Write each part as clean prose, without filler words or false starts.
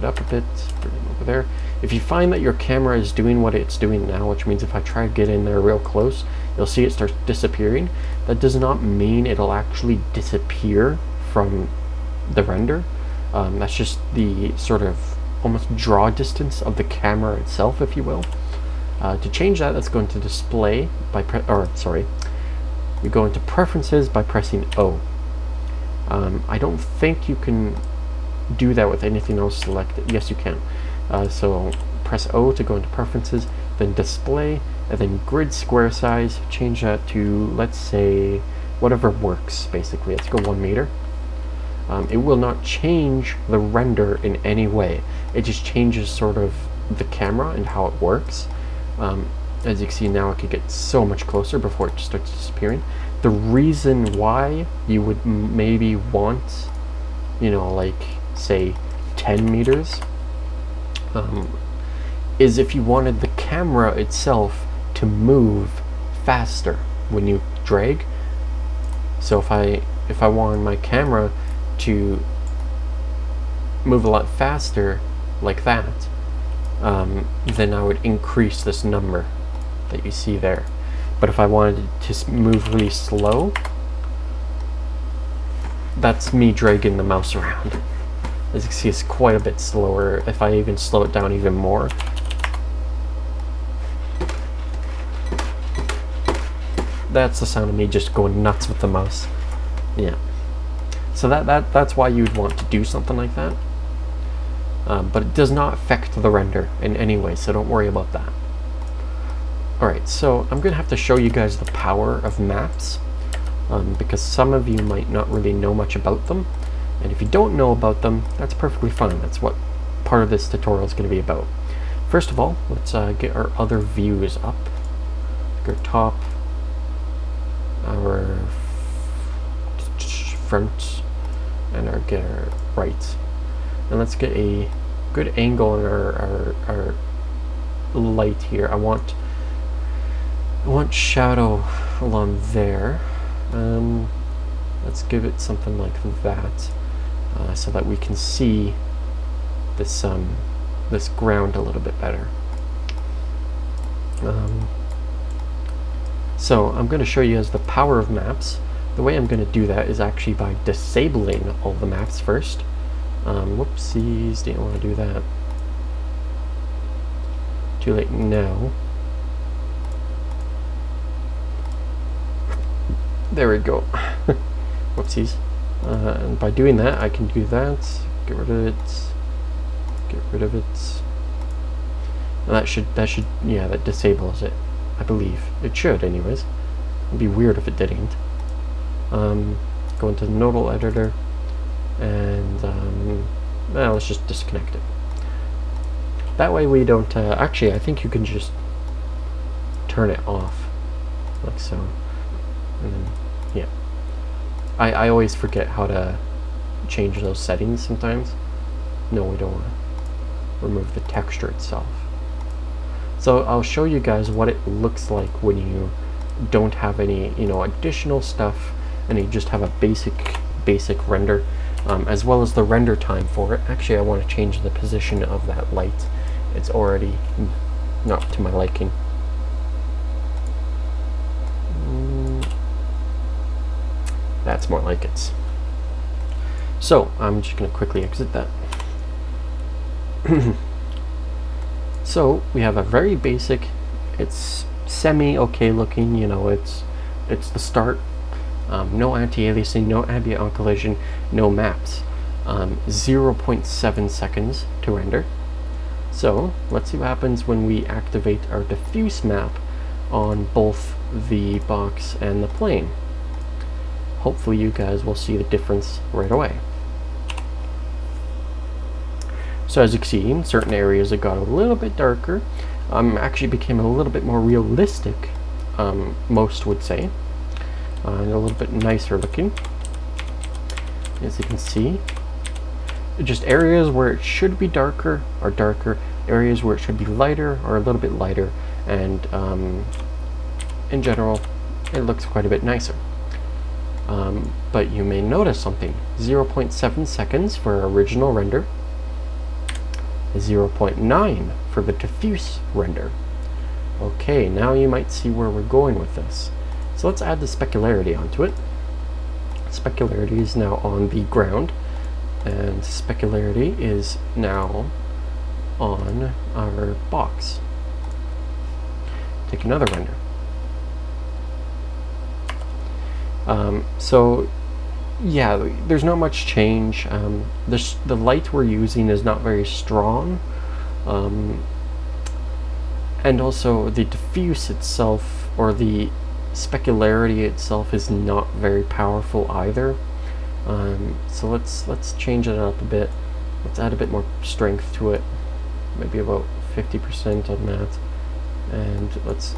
up a bit, bring it over there. If you find that your camera is doing what it's doing now, which means if I try to get in there real close, you'll see it starts disappearing. That does not mean it'll actually disappear from the render. That's just the sort of almost draw distance of the camera itself, if you will. To change that, let's go into display by we go into preferences by pressing O. I don't think you can do that with anything else selected. Yes, you can. So press O to go into preferences, then display, and then grid square size. Change that to, let's say, whatever works. Basically, let's go 1 meter. It will not change the render in any way. It just changes sort of the camera and how it works. As you can see now, it could get so much closer before it just starts disappearing. The reason why you would maybe want, you know, like say 10 meters, is if you wanted the camera itself to move faster when you drag. So if I wanted my camera to move a lot faster like that, then I would increase this number that you see there. But if I wanted it to move really slow, that's me dragging the mouse around. As you can see, it's quite a bit slower. If I even slow it down even more, that's the sound of me just going nuts with the mouse. Yeah. So that's why you'd want to do something like that. But it does not affect the render in any way, so don't worry about that. Alright, so I'm going to have to show you guys the power of maps, because some of you might not really know much about them, and if you don't know about them, that's perfectly fine. That's what part of this tutorial is going to be about. First of all, let's get our other views up. Our top, our front, and get our right. And let's get a good angle on our light here. I want shadow along there. Let's give it something like that, so that we can see this this ground a little bit better. So I'm going to show you guys the power of maps. The way I'm going to do that is actually by disabling all the maps first. Whoopsies, didn't want to do that. Too late now. There we go. Whoopsies. And by doing that, I can do that. Get rid of it. Get rid of it. And that should, yeah, that disables it. I believe it should, anyways. It'd be weird if it didn't. Go into the nodal editor, and well, let's just disconnect it. That way we don't. Actually, I think you can just turn it off, like so. And then, yeah. I always forget how to change those settings sometimes. No, we don't want to remove the texture itself. So I'll show you guys what it looks like when you don't have any, you know, additional stuff, and you just have a basic render, as well as the render time for it. Actually, I want to change the position of that light. It's already not to my liking. That's more like it. So I'm just going to quickly exit that. So we have a very basic, it's semi-okay looking, you know, it's the start. No anti-aliasing, no ambient occlusion, no maps. 0.7 seconds to render. So let's see what happens when we activate our diffuse map on both the box and the plane. Hopefully you guys will see the difference right away. So as you can see, in certain areas it got a little bit darker. Actually became a little bit more realistic, most would say. And a little bit nicer looking. As you can see, just areas where it should be darker are darker, areas where it should be lighter are a little bit lighter, and in general it looks quite a bit nicer. But you may notice something. 0.7 seconds for our original render. a 0.9 for the diffuse render. Okay, now you might see where we're going with this. So let's add the specularity onto it. Specularity is now on the ground, and specularity is now on our box. Take another render. So yeah, there's not much change. The light we're using is not very strong, and also the diffuse itself, or the specularity itself, is not very powerful either. So let's change it up a bit. Let's add a bit more strength to it, maybe about 50% on that, and let's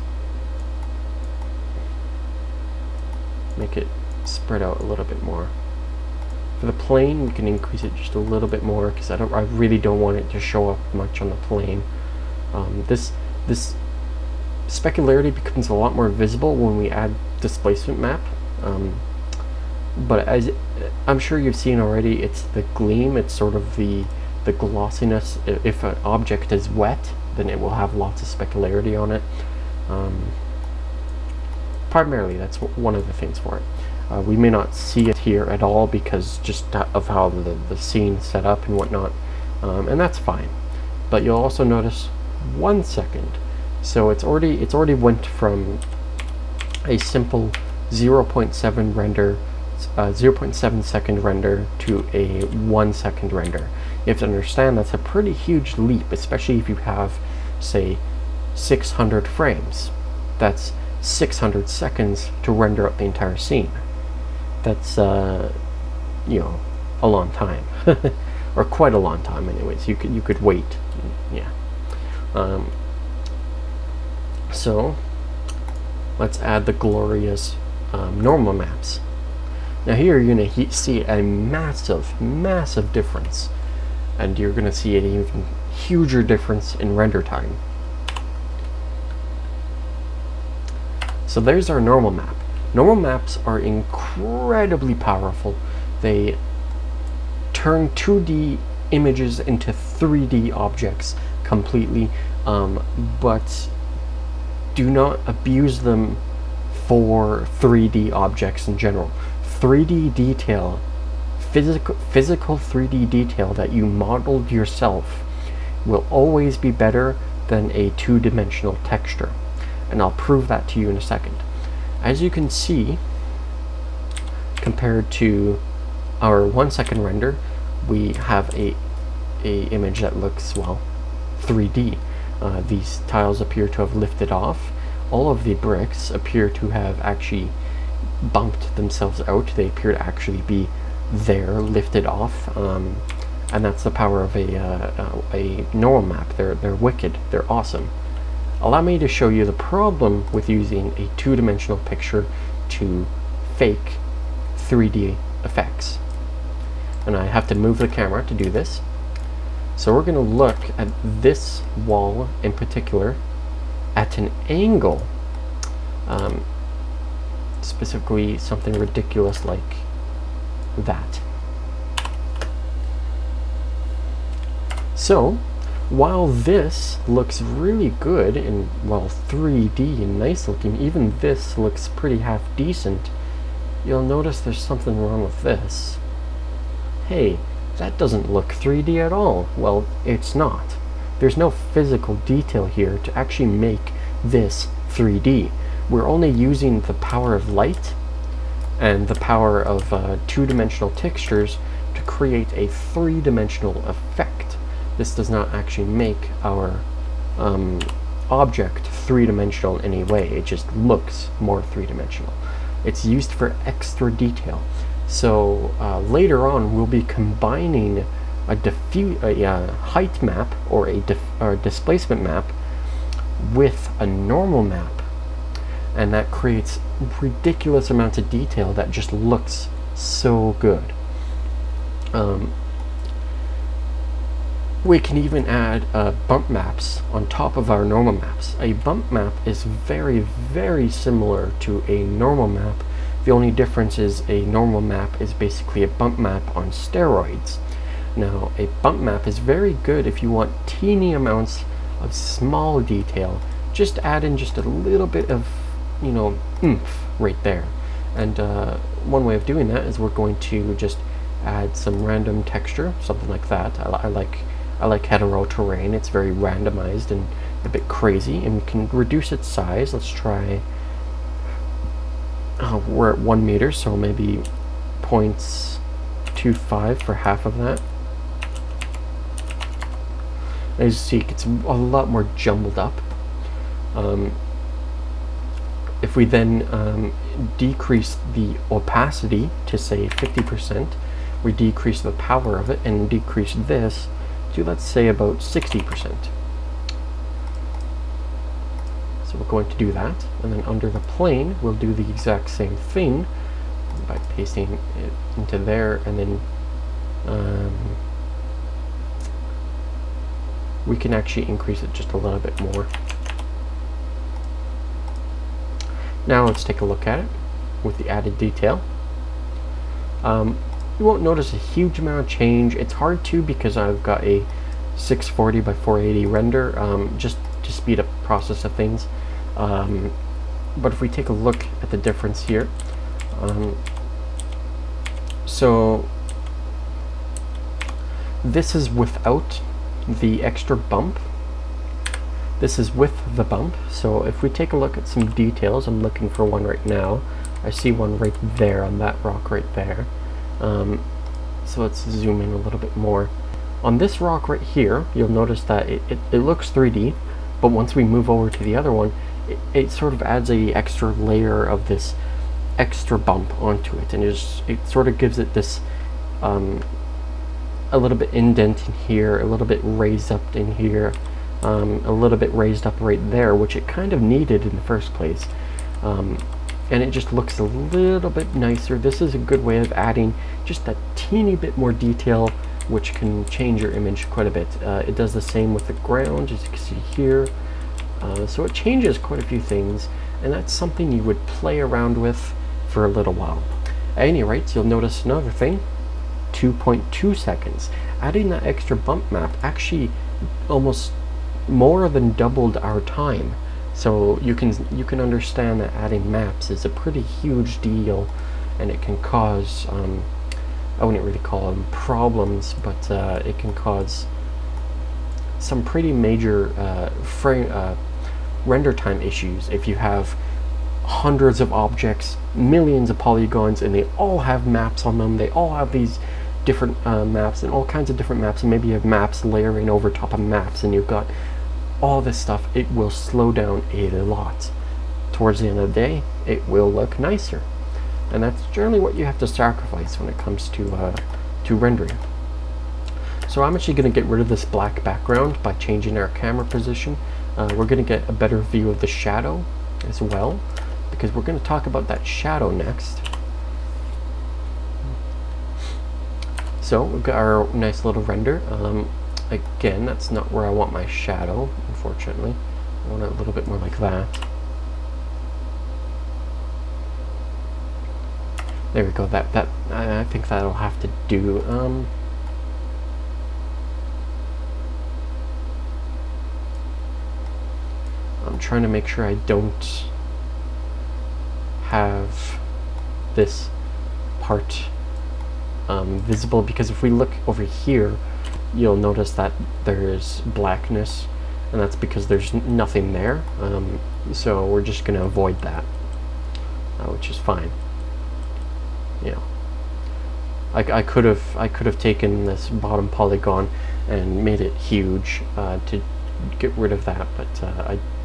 make it spread out a little bit more. For the plane, we can increase it just a little bit more, because I really don't want it to show up much on the plane. This specularity becomes a lot more visible when we add displacement map, but as I'm sure you've seen already, it's the gleam, it's sort of the glossiness. If an object is wet, then it will have lots of specularity on it. Primarily, that's one of the things for it. We may not see it here at all because just of how the scene's set up and whatnot, and that's fine. But you'll also notice 1 second. So it's already went from a simple 0.7 render, 0.7 second render to a 1 second render. You have to understand that's a pretty huge leap, especially if you have, say, 600 frames. That's 600 seconds to render up the entire scene. That's you know, a long time, or quite a long time. Anyways, you could wait, yeah. So let's add the glorious normal maps. Now here you're gonna see a massive difference, and you're gonna see an even huger difference in render time. So there's our normal map. Normal maps are incredibly powerful. They turn 2D images into 3D objects completely, but do not abuse them for 3D objects in general. 3D detail, physical 3D detail that you modeled yourself will always be better than a two-dimensional texture. And I'll prove that to you in a second. As you can see, compared to our 1 second render, we have a image that looks, well, 3D. These tiles appear to have lifted off. All of the bricks appear to have actually bumped themselves out. They appear to actually be there, lifted off, and that's the power of a normal map. They're wicked. They're awesome. Allow me to show you the problem with using a two-dimensional picture to fake 3D effects. And I have to move the camera to do this. So we're going to look at this wall in particular at an angle, specifically something ridiculous like that. So while this looks really good and, well, 3D and nice looking, even this looks pretty half decent, you'll notice there's something wrong with this. Hey, that doesn't look 3D at all. Well, it's not. There's no physical detail here to actually make this 3D. We're only using the power of light and the power of two-dimensional textures to create a three-dimensional effect. This does not actually make our object three-dimensional in any way. It just looks more three-dimensional. It's used for extra detail. So later on, we'll be combining a height map or a displacement map with a normal map, and that creates ridiculous amounts of detail that just looks so good. We can even add bump maps on top of our normal maps. A bump map is very similar to a normal map. The only difference is a normal map is basically a bump map on steroids. Now, a bump map is very good if you want teeny amounts of small detail. Just add in just a little bit of, you know, oomph right there. And one way of doing that is we're going to just add some random texture, something like that. I like hetero terrain. It's very randomized and a bit crazy, and we can reduce its size. Let's try. We're at 1 meter, so maybe 0.25 for half of that. As you see, it gets a lot more jumbled up. If we then decrease the opacity to say 50%, we decrease the power of it and decrease this to, let's say, about 60%. So we're going to do that, and then under the plane we'll do the exact same thing by pasting it into there, and then we can actually increase it just a little bit more. Now let's take a look at it with the added detail. You won't notice a huge amount of change. It's hard to, because I've got a 640 by 480 render, just to speed up the process of things. But if we take a look at the difference here, so this is without the extra bump. This is with the bump. So if we take a look at some details, I'm looking for one right now. I see one right there on that rock right there. So let's zoom in a little bit more. On this rock right here, you'll notice that it looks 3D, but once we move over to the other one, it sort of adds a extra layer of this extra bump onto it, and it sort of gives it this a little bit indent in here, a little bit raised up in here, a little bit raised up right there, which it kind of needed in the first place. And it just looks a little bit nicer. This is a good way of adding just that teeny bit more detail, which can change your image quite a bit. It does the same with the ground, as you can see here. So it changes quite a few things, and that's something you would play around with for a little while. At any rate, you'll notice another thing, 2.2 seconds. Adding that extra bump map actually almost more than doubled our time. So you can understand that adding maps is a pretty huge deal, and it can cause, I wouldn't really call them problems, but it can cause some pretty major render time issues if you have hundreds of objects, millions of polygons, and they all have maps on them. They all have these different maps and all kinds of different maps, and maybe you have maps layering over top of maps, and you've got all this stuff. It will slow down a lot. Towards the end of the day, it will look nicer, and that's generally what you have to sacrifice when it comes to rendering. So I'm actually going to get rid of this black background by changing our camera position. We're going to get a better view of the shadow as well, because we're going to talk about that shadow next. So we've got our nice little render. Again, that's not where I want my shadow, unfortunately. I want it a little bit more like that. There we go. That I think that'll have to do. I'm trying to make sure I don't have this part visible, because if we look over here, you'll notice that there's blackness, and that's because there's nothing there. So we're just going to avoid that, which is fine. You know, I could have taken this bottom polygon and made it huge to get rid of that, but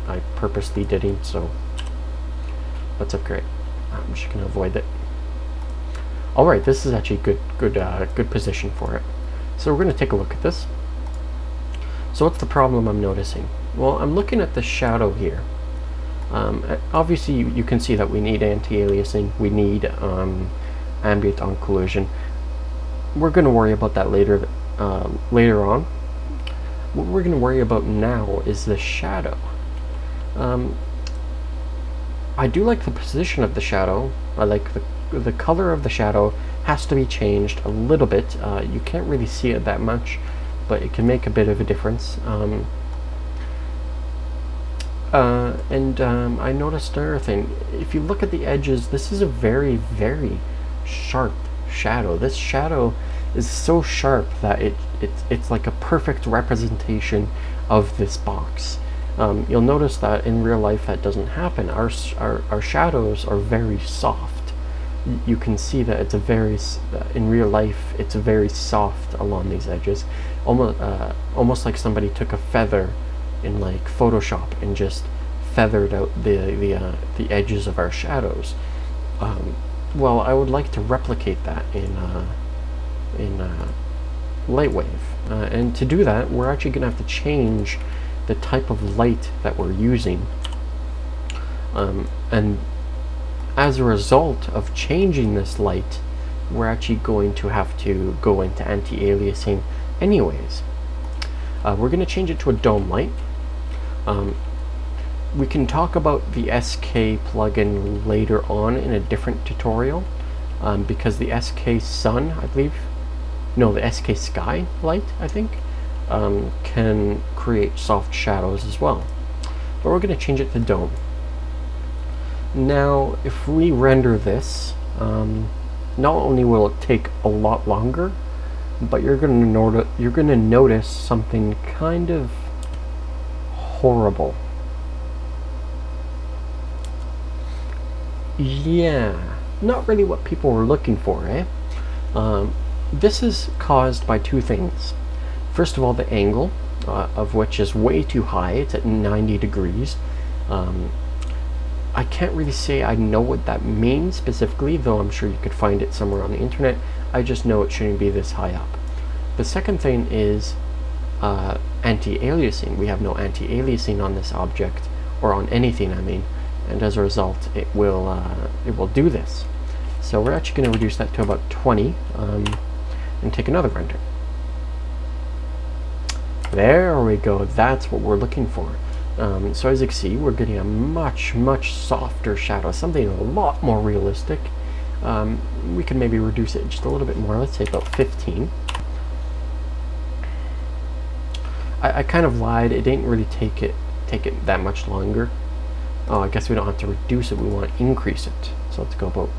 I purposely didn't, so that's okay. I'm just going to avoid it. Alright, this is actually good position for it. So we're going to take a look at this. So what's the problem I'm noticing? Well, I'm looking at the shadow here. Obviously you can see that we need anti-aliasing, we need ambient occlusion. We're going to worry about that later on. What we're going to worry about now is the shadow. I do like the position of the shadow. I like the color of the shadow, has to be changed a little bit. You can't really see it that much, but it can make a bit of a difference. I noticed another thing. If you look at the edges, this is a very, very sharp shadow. This shadow is so sharp that it's like a perfect representation of this box. You'll notice that in real life that doesn't happen. Our shadows are very soft. You can see that it's a very, in real life, it's very soft along these edges. Almost like somebody took a feather in like Photoshop and just feathered out the edges of our shadows. Well, I would like to replicate that in LightWave, and to do that, we're actually going to have to change the type of light that we're using, and as a result of changing this light, we're actually going to have to go into anti-aliasing anyways. We're going to change it to a dome light. We can talk about the SK plugin later on in a different tutorial, because the SK Sun, I believe, no, the SK Sky light, I think, can create soft shadows as well. But we're going to change it to dome. Now, if we render this, not only will it take a lot longer, but you're going to notice something kind of horrible. Yeah, not really what people were looking for, eh? This is caused by two things. First of all, the angle, of which is way too high. It's at 90 degrees. I can't really say I know what that means specifically, though I'm sure you could find it somewhere on the internet. I just know it shouldn't be this high up. The second thing is anti-aliasing. We have no anti-aliasing on this object, or on anything, I mean, and as a result it will do this. So we're actually going to reduce that to about 20 and take another render. There we go, that's what we're looking for. So as you can see, we're getting a much softer shadow, something a lot more realistic. We can maybe reduce it just a little bit more, let's say about 15. I kind of lied, it didn't really take it that much longer. Oh, I guess we don't have to reduce it, we want to increase it. So let's go about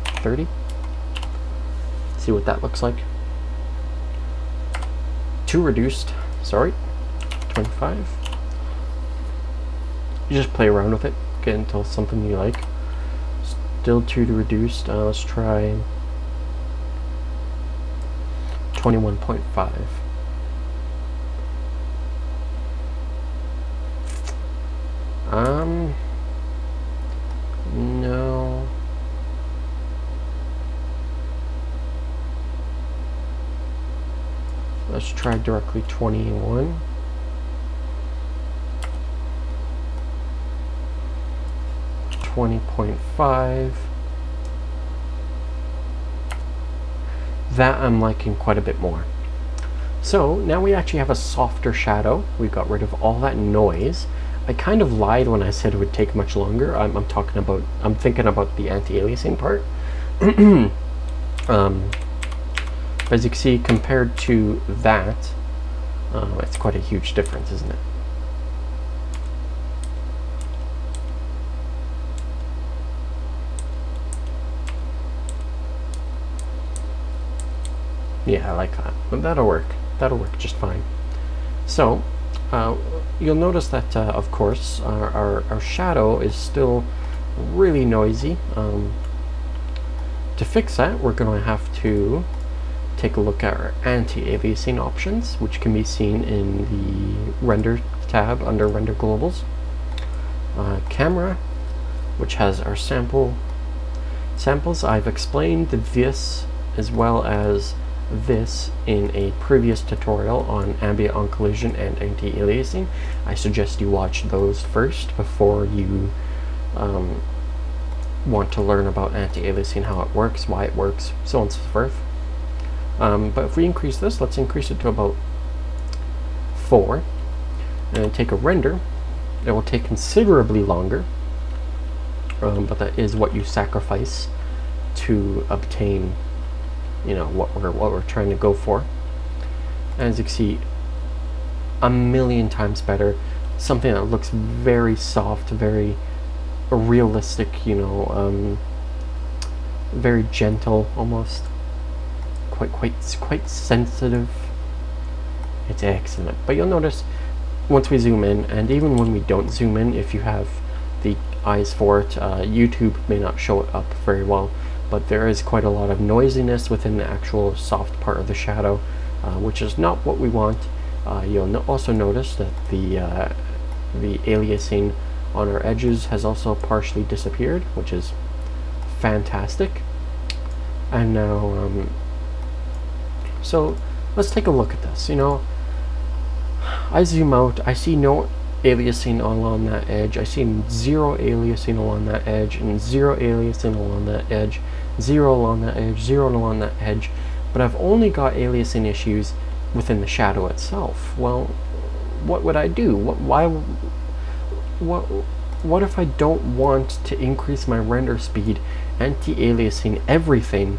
30. See what that looks like. Too reduced, sorry, 25. You just play around with it, get until something you like. Still too reduced, let's try 21.5. No. Let's try directly 21. .5. That I'm liking quite a bit more. So now we actually have a softer shadow. We got rid of all that noise. I kind of lied when I said it would take much longer. I'm thinking about the anti-aliasing part. As you can see, compared to that, it's quite a huge difference, isn't it? Yeah, I like that. But that'll work. That'll work just fine. So, you'll notice that, of course, our shadow is still really noisy. To fix that, we're going to have to take a look at our anti-aliasing options, which can be seen in the Render tab under Render Globals. Camera, which has our samples. I've explained this as well as this in a previous tutorial on ambient on collision and anti-aliasing. I suggest you watch those first before you want to learn about anti-aliasing, how it works, why it works, so on and so forth. But if we increase this, let's increase it to about 4 and take a render. It will take considerably longer, but that is what you sacrifice to obtain, you know, what we're trying to go for. As you can see, a million times better. Something that looks very soft, very realistic, you know, very gentle almost, quite sensitive. It's excellent. But you'll notice once we zoom in, and even when we don't zoom in, if you have the eyes for it, YouTube may not show it up very well, but there is quite a lot of noisiness within the actual soft part of the shadow, which is not what we want. You'll also notice that the aliasing on our edges has also partially disappeared, which is fantastic. And now, so let's take a look at this. You know, I zoom out, I see no aliasing along that edge, I see 0 aliasing along that edge, and 0 aliasing along that edge, 0 along that edge, 0 along that edge, but I've only got aliasing issues within the shadow itself. Well, what would I do? What if I don't want to increase my render speed, anti-aliasing everything,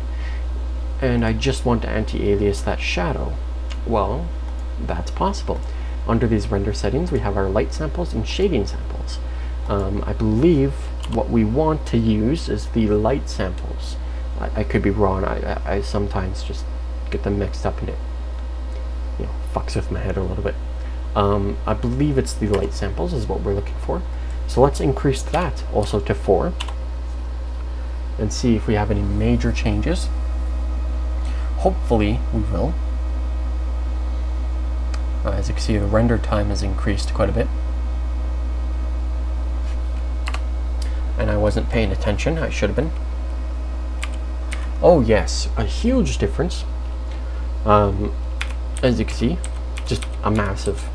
and I just want to anti-alias that shadow? Well, that's possible. Under these render settings, we have our light samples and shading samples. I believe what we want to use is the light samples. I could be wrong. I sometimes just get them mixed up, and it, you know, fucks with my head a little bit. I believe it's the light samples is what we're looking for. So let's increase that also to 4 and see if we have any major changes. Hopefully we will. As you can see, the render time has increased quite a bit. And I wasn't paying attention, I should have been. Oh yes, a huge difference. As you can see, just a massive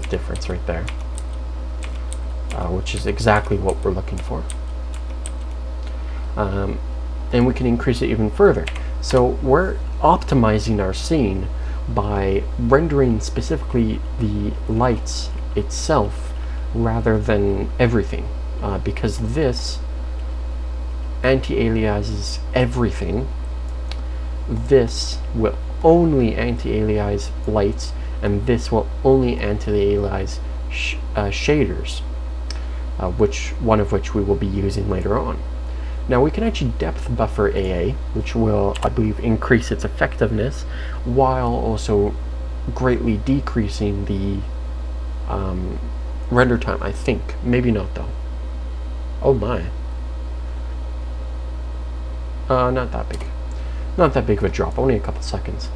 difference right there. Which is exactly what we're looking for. And we can increase it even further. So we're optimizing our scene by rendering specifically the lights itself rather than everything, because this anti-aliases everything. This will only anti-alias lights, and this will only anti-alias shaders, one of which we will be using later on. Now we can actually depth buffer AA, which will, I believe, increase its effectiveness while also greatly decreasing the render time, I think. Maybe not though. Oh my. Not that big. Not that big of a drop, only a couple seconds.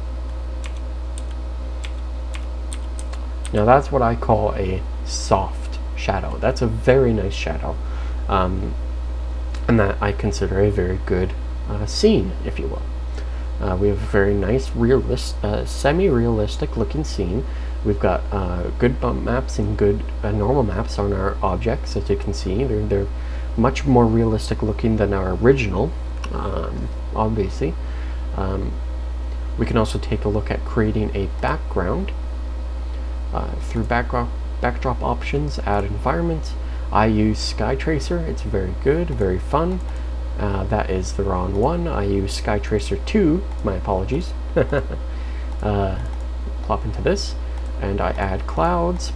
Now that's what I call a soft shadow. That's a very nice shadow. And that I consider a very good scene, if you will. We have a very nice, semi-realistic looking scene. We've got good bump maps and good normal maps on our objects, as you can see. They're much more realistic looking than our original, obviously. We can also take a look at creating a background through backdrop options, add environment. I use Sky Tracer. It's very good, very fun. That is the wrong one. I use Sky Tracer 2, my apologies. Plop into this, and I add clouds.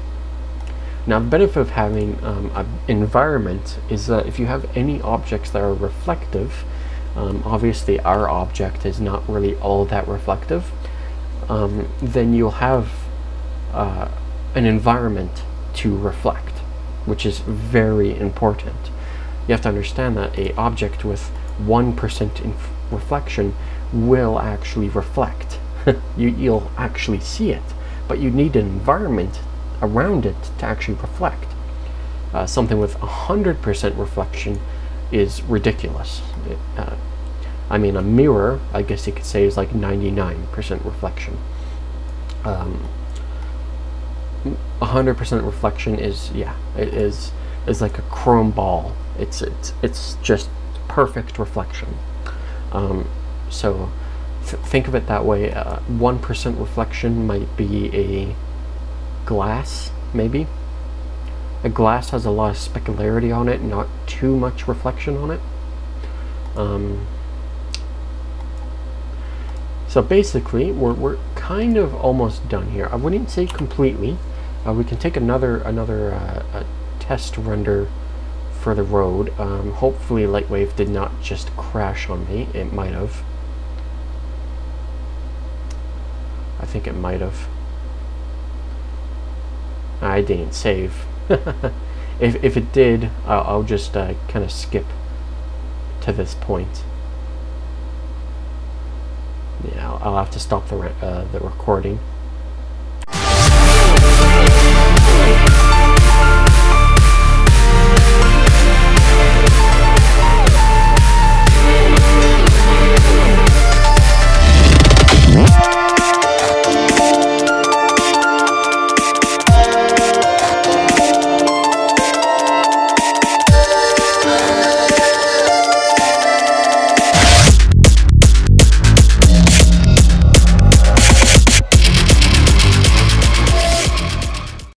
Now the benefit of having an environment is that if you have any objects that are reflective, obviously our object is not really all that reflective, then you'll have an environment to reflect, which is very important. You have to understand that an object with 1% reflection will actually reflect. You'll actually see it, but you need an environment around it to actually reflect. Something with 100% reflection is ridiculous. I mean, a mirror, I guess you could say, is like 99% reflection. 100% reflection is, yeah, it is like a chrome ball. It's just perfect reflection. So think of it that way. 1% reflection might be a glass, maybe. A glass has a lot of specularity on it, not too much reflection on it. So basically, we're kind of almost done here. I wouldn't say completely. We can take another test render for the road. Hopefully LightWave did not just crash on me. It might have. I think it might have. I didn't save. If it did, I'll just kind of skip to this point. Yeah, I'll have to stop the recording.